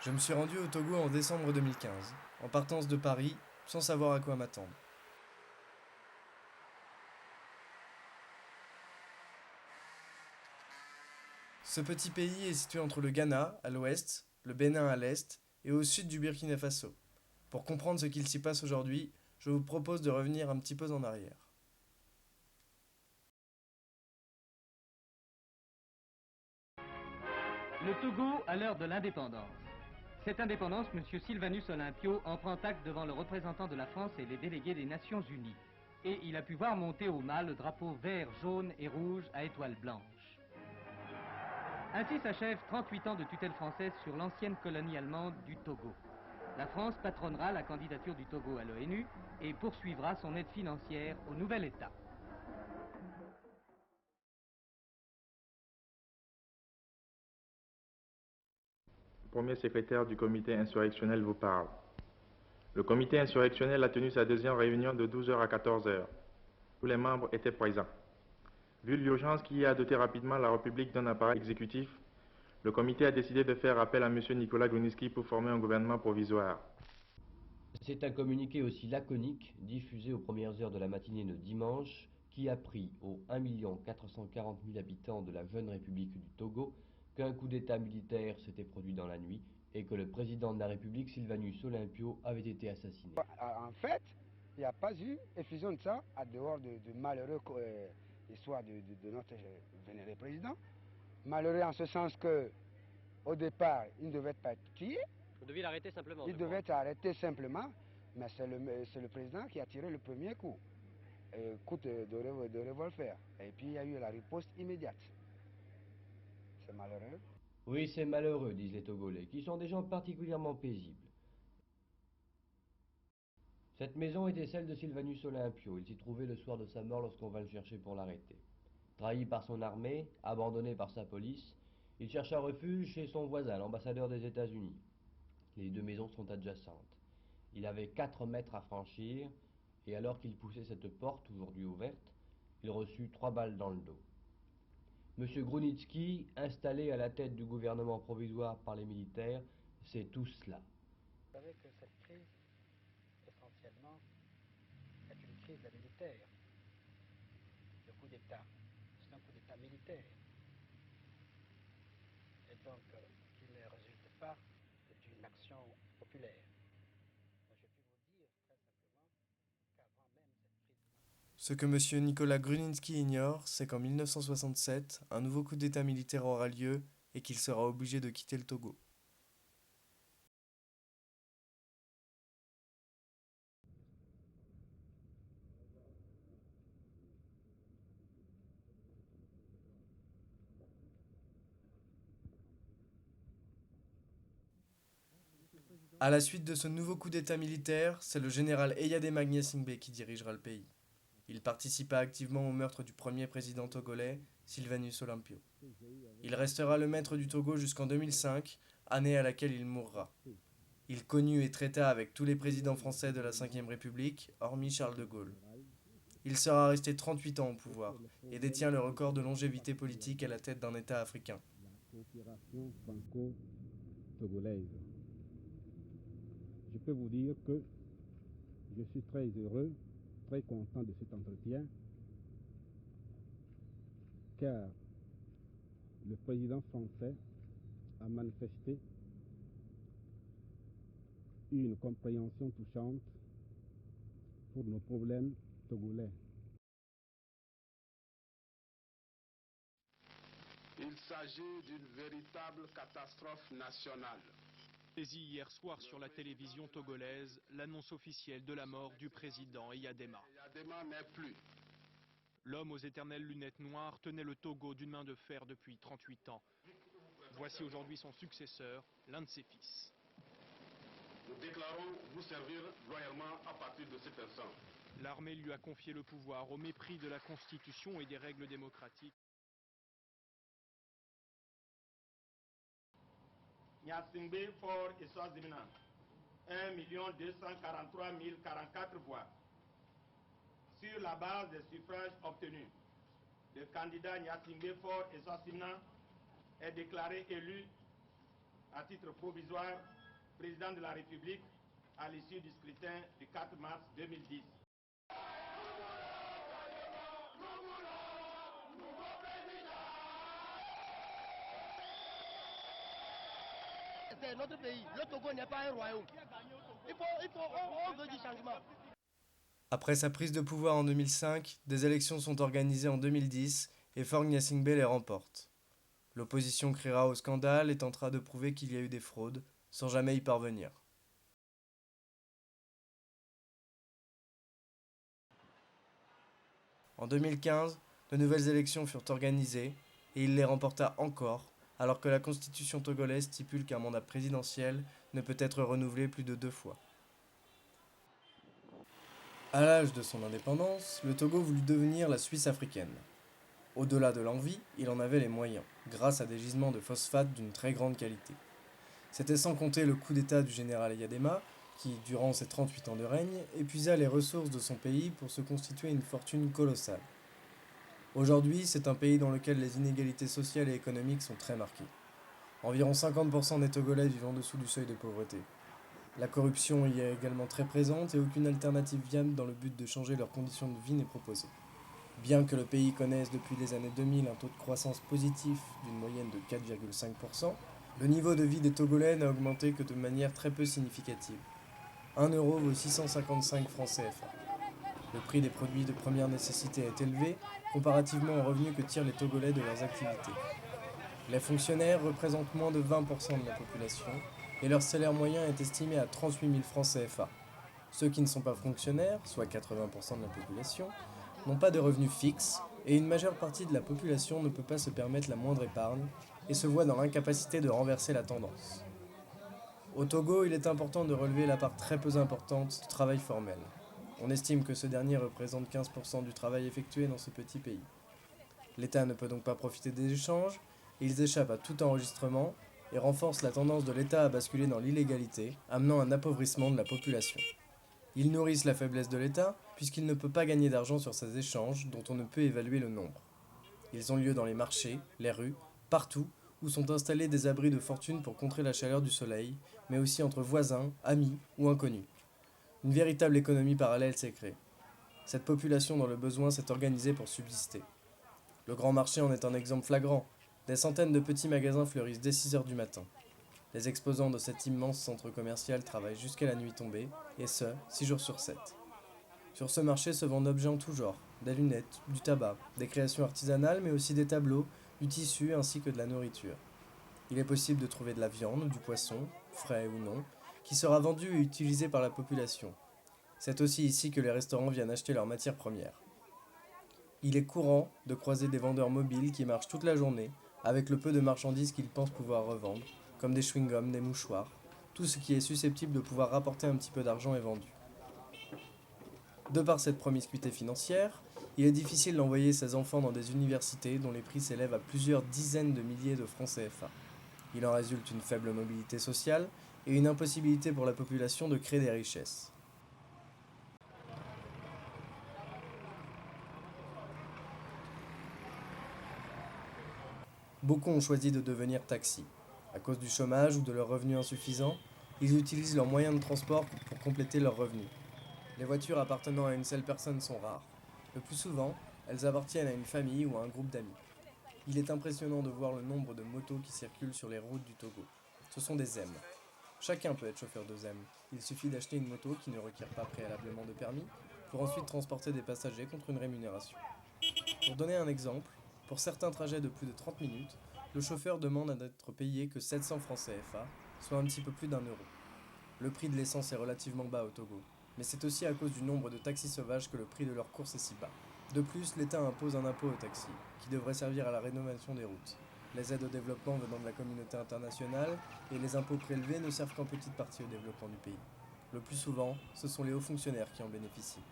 Je me suis rendu au Togo en décembre 2015, en partance de Paris, sans savoir à quoi m'attendre. Ce petit pays est situé entre le Ghana, à l'ouest, le Bénin à l'est, et au sud du Burkina Faso. Pour comprendre ce qu'il s'y passe aujourd'hui, je vous propose de revenir un petit peu en arrière. Le Togo à l'heure de l'indépendance. Cette indépendance, M. Sylvanus Olympio en prend acte devant le représentant de la France et les délégués des Nations Unies. Et il a pu voir monter au mât le drapeau vert, jaune et rouge à étoile blanche. Ainsi s'achèvent 38 ans de tutelle française sur l'ancienne colonie allemande du Togo. La France patronnera la candidature du Togo à l'ONU et poursuivra son aide financière au nouvel État. Premier secrétaire du comité insurrectionnel vous parle. Le comité insurrectionnel a tenu sa deuxième réunion de 12 heures à 14 heures. Tous les membres étaient présents. Vu l'urgence qui a doté rapidement la République d'un appareil exécutif, le comité a décidé de faire appel à M. Nicolas Grunitzky pour former un gouvernement provisoire. C'est un communiqué aussi laconique, diffusé aux premières heures de la matinée de dimanche, qui apprit aux 1 440 000 habitants de la jeune République du Togo qu'un coup d'État militaire s'était produit dans la nuit et que le président de la République, Sylvanus Olympio, avait été assassiné. En fait, il n'y a pas eu effusion de ça, à dehors de malheureux histoire de notre vénéré président. Malheureux en ce sens que, au départ, il ne devait pas être tué. Vous deviez l'arrêter simplement. Il devait être arrêté simplement, mais c'est le président qui a tiré le premier coup, coup de revolver. Et puis il y a eu la riposte immédiate. C'est malheureux. Oui, c'est malheureux, disent les Togolais, qui sont des gens particulièrement paisibles. Cette maison était celle de Sylvanus Olympio. Il s'y trouvait le soir de sa mort lorsqu'on vint le chercher pour l'arrêter. Trahi par son armée, abandonné par sa police, il chercha refuge chez son voisin, l'ambassadeur des États-Unis. Les deux maisons sont adjacentes. Il avait 4 mètres à franchir, et alors qu'il poussait cette porte, aujourd'hui ouverte, il reçut 3 balles dans le dos. M. Grunitzky, installé à la tête du gouvernement provisoire par les militaires, c'est tout cela. Vous savez que cette crise, essentiellement, est une crise militaire. Le coup d'État, c'est un coup d'État militaire. Et donc, qu'il ne résulte pas d'une action populaire. Je puis vous dire très simplement qu'avant même cette crise... Ce que M. Nicolas Grunitzky ignore, c'est qu'en 1967, un nouveau coup d'État militaire aura lieu et qu'il sera obligé de quitter le Togo. À la suite de ce nouveau coup d'État militaire, c'est le général Eyadé Magnès Singbe qui dirigera le pays. Il participa activement au meurtre du premier président togolais, Sylvanus Olympio. Il restera le maître du Togo jusqu'en 2005, année à laquelle il mourra. Il connut et traita avec tous les présidents français de la Ve République, hormis Charles de Gaulle. Il sera resté 38 ans au pouvoir et détient le record de longévité politique à la tête d'un État africain. Coopération franco-togolaise. Je peux vous dire que je suis très heureux, très content de cet entretien, car le président français a manifesté une compréhension touchante pour nos problèmes togolais. Il s'agit d'une véritable catastrophe nationale. Saisi hier soir sur la télévision togolaise l'annonce officielle de la mort du président Eyadema. Eyadema n'est plus. L'homme aux éternelles lunettes noires tenait le Togo d'une main de fer depuis 38 ans. Voici aujourd'hui son successeur, l'un de ses fils. Nous déclarons vous servir loyalement à partir de cet instant. L'armée lui a confié le pouvoir au mépris de la Constitution et des règles démocratiques. Nyasingbe Fort et Swazimina, 1 243 044 voix. Sur la base des suffrages obtenus, le candidat Nyasingbe Fort et Swazimina est déclaré élu à titre provisoire président de la République à l'issue du scrutin du 4 mars 2010. C'est notre pays. Le Togo n'est pas un royaume. On veut du changement. Après sa prise de pouvoir en 2005, des élections sont organisées en 2010 et Faure Gnassingbé les remporte. L'opposition criera au scandale et tentera de prouver qu'il y a eu des fraudes, sans jamais y parvenir. En 2015, de nouvelles élections furent organisées et il les remporta encore, alors que la constitution togolaise stipule qu'un mandat présidentiel ne peut être renouvelé plus de 2 fois. À l'âge de son indépendance, le Togo voulut devenir la Suisse africaine. Au-delà de l'envie, il en avait les moyens, grâce à des gisements de phosphate d'une très grande qualité. C'était sans compter le coup d'État du général Eyadema, qui, durant ses 38 ans de règne, épuisa les ressources de son pays pour se constituer une fortune colossale. Aujourd'hui, c'est un pays dans lequel les inégalités sociales et économiques sont très marquées. Environ 50% des Togolais vivent en dessous du seuil de pauvreté. La corruption y est également très présente et aucune alternative viable dans le but de changer leurs conditions de vie n'est proposée. Bien que le pays connaisse depuis les années 2000 un taux de croissance positif d'une moyenne de 4,5%, le niveau de vie des Togolais n'a augmenté que de manière très peu significative. 1 euro vaut 655 francs CFA. Le prix des produits de première nécessité est élevé comparativement aux revenus que tirent les Togolais de leurs activités. Les fonctionnaires représentent moins de 20% de la population et leur salaire moyen est estimé à 38 000 francs CFA. Ceux qui ne sont pas fonctionnaires, soit 80% de la population, n'ont pas de revenus fixes et une majeure partie de la population ne peut pas se permettre la moindre épargne et se voit dans l'incapacité de renverser la tendance. Au Togo, il est important de relever la part très peu importante du travail formel. On estime que ce dernier représente 15% du travail effectué dans ce petit pays. L'État ne peut donc pas profiter des échanges, et ils échappent à tout enregistrement et renforcent la tendance de l'État à basculer dans l'illégalité, amenant un appauvrissement de la population. Ils nourrissent la faiblesse de l'État, puisqu'il ne peut pas gagner d'argent sur ces échanges dont on ne peut évaluer le nombre. Ils ont lieu dans les marchés, les rues, partout, où sont installés des abris de fortune pour contrer la chaleur du soleil, mais aussi entre voisins, amis ou inconnus. Une véritable économie parallèle s'est créée. Cette population dans le besoin s'est organisée pour subsister. Le grand marché en est un exemple flagrant. Des centaines de petits magasins fleurissent dès 6 heures du matin. Les exposants de cet immense centre commercial travaillent jusqu'à la nuit tombée, et ce, 6 jours sur 7. Sur ce marché se vendent objets en tout genre, des lunettes, du tabac, des créations artisanales, mais aussi des tableaux, du tissu ainsi que de la nourriture. Il est possible de trouver de la viande, du poisson, frais ou non, qui sera vendu et utilisé par la population. C'est aussi ici que les restaurants viennent acheter leurs matières premières. Il est courant de croiser des vendeurs mobiles qui marchent toute la journée, avec le peu de marchandises qu'ils pensent pouvoir revendre, comme des chewing-gums, des mouchoirs. Tout ce qui est susceptible de pouvoir rapporter un petit peu d'argent est vendu. De par cette promiscuité financière, il est difficile d'envoyer ses enfants dans des universités dont les prix s'élèvent à plusieurs dizaines de milliers de francs CFA. Il en résulte une faible mobilité sociale et une impossibilité pour la population de créer des richesses. Beaucoup ont choisi de devenir taxis. À cause du chômage ou de leurs revenus insuffisants, ils utilisent leurs moyens de transport pour compléter leurs revenus. Les voitures appartenant à une seule personne sont rares. Le plus souvent, elles appartiennent à une famille ou à un groupe d'amis. Il est impressionnant de voir le nombre de motos qui circulent sur les routes du Togo. Ce sont des ZEM. Chacun peut être chauffeur de ZEM. Il suffit d'acheter une moto qui ne requiert pas préalablement de permis pour ensuite transporter des passagers contre une rémunération. Pour donner un exemple, pour certains trajets de plus de 30 minutes, le chauffeur demande à n'être payé que 700 francs CFA, soit un petit peu plus d'1 euro. Le prix de l'essence est relativement bas au Togo, mais c'est aussi à cause du nombre de taxis sauvages que le prix de leur course est si bas. De plus, l'État impose un impôt aux taxis, qui devrait servir à la rénovation des routes. Les aides au développement venant de la communauté internationale et les impôts prélevés ne servent qu'en petite partie au développement du pays. Le plus souvent, ce sont les hauts fonctionnaires qui en bénéficient.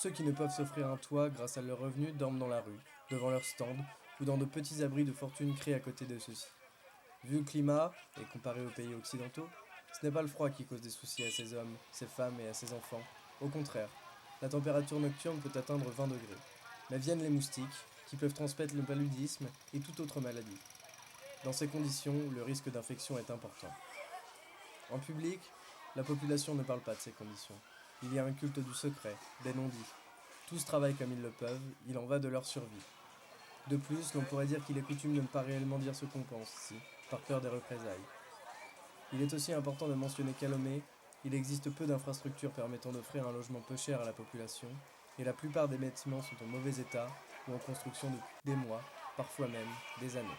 Ceux qui ne peuvent s'offrir un toit grâce à leurs revenus dorment dans la rue, devant leurs stands ou dans de petits abris de fortune créés à côté de ceux-ci. Vu le climat, et comparé aux pays occidentaux, ce n'est pas le froid qui cause des soucis à ces hommes, ces femmes et à ces enfants. Au contraire, la température nocturne peut atteindre 20 degrés. Mais viennent les moustiques, qui peuvent transmettre le paludisme et toute autre maladie. Dans ces conditions, le risque d'infection est important. En public, la population ne parle pas de ces conditions. Il y a un culte du secret, des non-dits. Tous travaillent comme ils le peuvent, il en va de leur survie. De plus, l'on pourrait dire qu'il est coutume de ne pas réellement dire ce qu'on pense ici, par peur des représailles. Il est aussi important de mentionner qu'à Lomé, il existe peu d'infrastructures permettant d'offrir un logement peu cher à la population, et la plupart des bâtiments sont en mauvais état ou en construction depuis des mois, parfois même des années.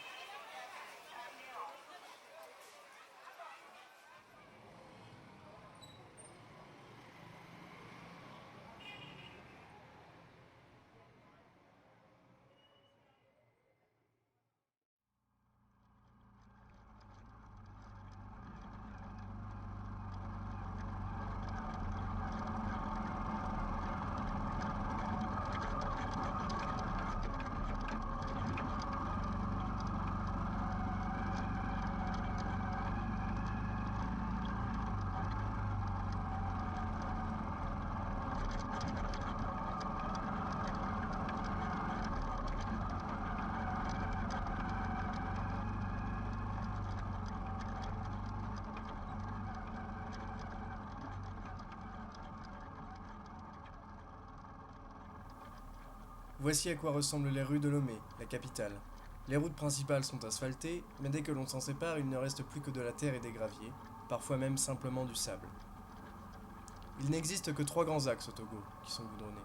Voici à quoi ressemblent les rues de Lomé, la capitale. Les routes principales sont asphaltées, mais dès que l'on s'en sépare, il ne reste plus que de la terre et des graviers, parfois même simplement du sable. Il n'existe que 3 grands axes au Togo, qui sont goudronnés.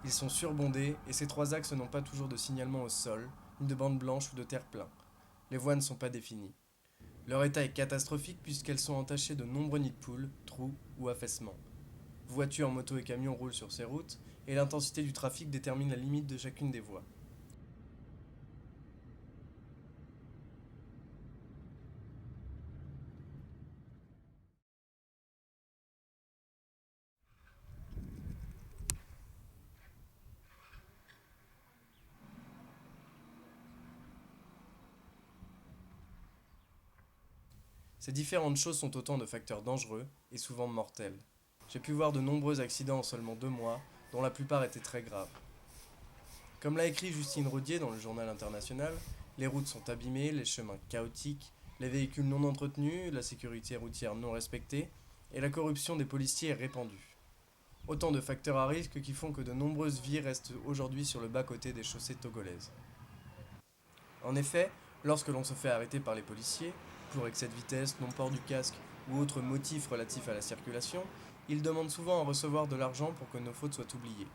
Ils sont surbondés, et ces 3 axes n'ont pas toujours de signalement au sol, ni de bandes blanches ou de terre plein. Les voies ne sont pas définies. Leur état est catastrophique puisqu'elles sont entachées de nombreux nids de poules, trous ou affaissements. Voitures, motos et camions roulent sur ces routes, et l'intensité du trafic détermine la limite de chacune des voies. Ces différentes choses sont autant de facteurs dangereux et souvent mortels. J'ai pu voir de nombreux accidents en seulement 2 mois, dont la plupart étaient très graves. Comme l'a écrit Justine Rodier dans le journal international, les routes sont abîmées, les chemins chaotiques, les véhicules non entretenus, la sécurité routière non respectée, et la corruption des policiers est répandue. Autant de facteurs à risque qui font que de nombreuses vies restent aujourd'hui sur le bas-côté des chaussées togolaises. En effet, lorsque l'on se fait arrêter par les policiers, pour excès de vitesse, non-port du casque ou autres motifs relatifs à la circulation, ils demandent souvent à recevoir de l'argent pour que nos fautes soient oubliées.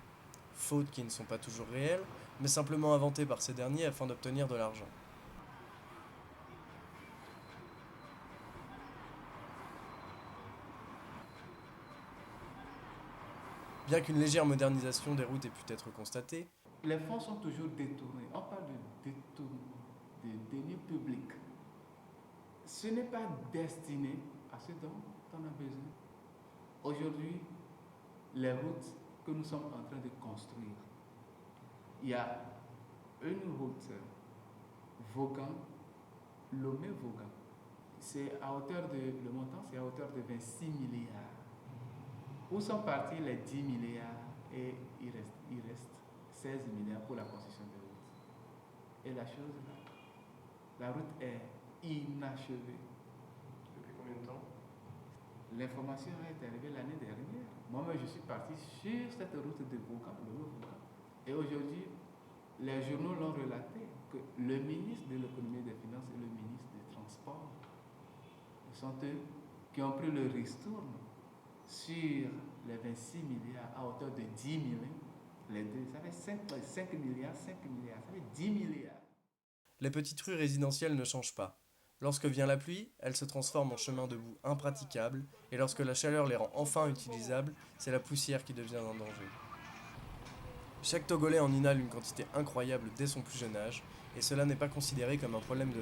Fautes qui ne sont pas toujours réelles, mais simplement inventées par ces derniers afin d'obtenir de l'argent. Bien qu'une légère modernisation des routes ait pu être constatée, les fonds sont toujours détournés. On parle de détournement des deniers publics. Ce n'est pas destiné à ce dont on a besoin. Aujourd'hui, les routes que nous sommes en train de construire, il y a une route Vaughan, Lomé-Vaughan. C'est à hauteur de, le montant c'est à hauteur de 26 milliards. Où sont partis les 10 milliards et il reste 16 milliards pour la construction de routes. Et la chose là, la route est inachevée. Depuis combien de temps? L'information est arrivée l'année dernière. Moi-même, je suis parti sur cette route de Vaughan, et aujourd'hui, les journaux l'ont relaté que le ministre de l'économie et des finances et le ministre des transports sont eux qui ont pris le ristourne sur les 26 milliards à hauteur de 10 millions. Les deux, ça fait 5 milliards, ça fait 10 milliards. Les petites rues résidentielles ne changent pas. Lorsque vient la pluie, elles se transforment en chemins de boue impraticables, et lorsque la chaleur les rend enfin utilisables, c'est la poussière qui devient un danger. Chaque Togolais en inhale une quantité incroyable dès son plus jeune âge, et cela n'est pas considéré comme un problème de santé.